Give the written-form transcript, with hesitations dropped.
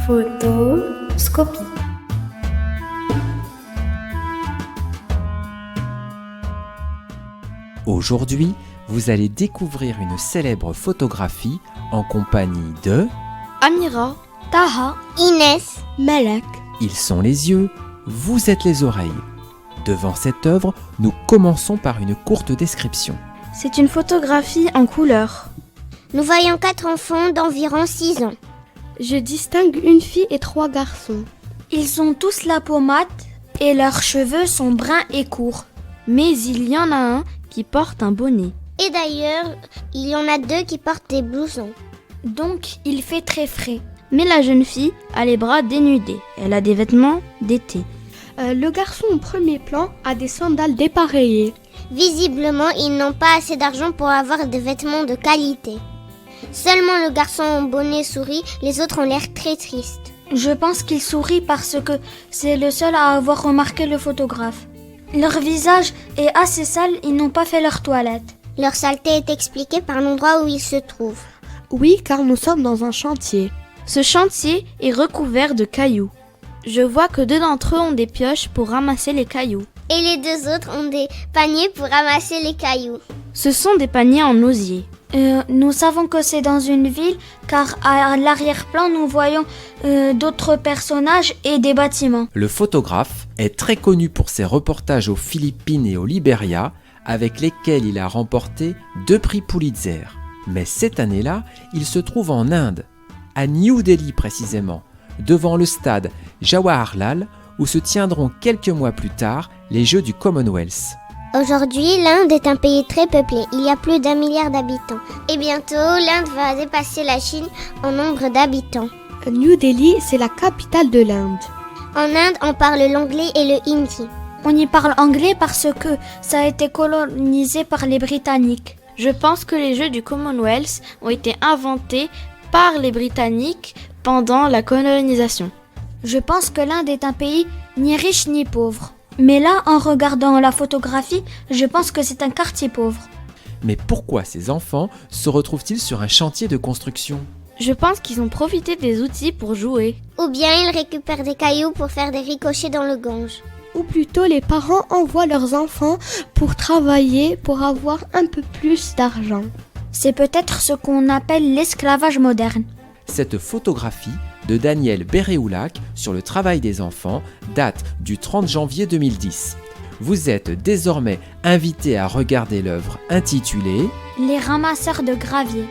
Photoscopie. Aujourd'hui, vous allez découvrir une célèbre photographie en compagnie de Amira, Taha, Inès, Malak. Ils sont les yeux, vous êtes les oreilles. Devant cette œuvre, nous commençons par une courte description. C'est une photographie en couleur. nous voyons 4 enfants d'environ 6 ans. Je distingue une fille et 3 garçons. Ils ont tous la peau mate et leurs cheveux sont bruns et courts. Mais il y en a un qui porte un bonnet. Et d'ailleurs, il y en a 2 qui portent des blousons. Donc il fait très frais. Mais la jeune fille a les bras dénudés. Elle a des vêtements d'été. Le garçon au premier plan a des sandales dépareillées. Visiblement, ils n'ont pas assez d'argent pour avoir des vêtements de qualité. Seulement le garçon au bonnet sourit, les autres ont l'air très tristes. Je pense qu'ils sourient parce que c'est le seul à avoir remarqué le photographe. Leur visage est assez sale, ils n'ont pas fait leur toilette. Leur saleté est expliquée par l'endroit où ils se trouvent. Oui, car nous sommes dans un chantier. Ce chantier est recouvert de cailloux. Je vois que 2 d'entre eux ont des pioches pour ramasser les cailloux. Et les 2 autres ont des paniers pour ramasser les cailloux. Ce sont des paniers en osier. Nous savons que c'est dans une ville car à l'arrière-plan nous voyons d'autres personnages et des bâtiments. Le photographe est très connu pour ses reportages aux Philippines et au Libéria, avec lesquels il a remporté 2 prix Pulitzer. Mais cette année-là, il se trouve en Inde, à New Delhi précisément, devant le stade Jawaharlal, où se tiendront quelques mois plus tard les Jeux du Commonwealth. Aujourd'hui, l'Inde est un pays très peuplé. Il y a plus d'1 milliard d'habitants. Et bientôt, l'Inde va dépasser la Chine en nombre d'habitants. New Delhi, c'est la capitale de l'Inde. En Inde, on parle l'anglais et le hindi. On y parle anglais parce que ça a été colonisé par les Britanniques. Je pense que les Jeux du Commonwealth ont été inventés par les Britanniques pendant la colonisation. Je pense que l'Inde est un pays ni riche ni pauvre. Mais là, en regardant la photographie, je pense que c'est un quartier pauvre. Mais pourquoi ces enfants se retrouvent-ils sur un chantier de construction ? Je pense qu'ils ont profité des outils pour jouer. Ou bien ils récupèrent des cailloux pour faire des ricochets dans le Gange. Ou plutôt les parents envoient leurs enfants pour travailler pour avoir un peu plus d'argent. C'est peut-être ce qu'on appelle l'esclavage moderne. Cette photographie de Daniel Béréoulac sur le travail des enfants date du 30 janvier 2010. Vous êtes désormais invité à regarder l'œuvre intitulée Les ramasseurs de gravier.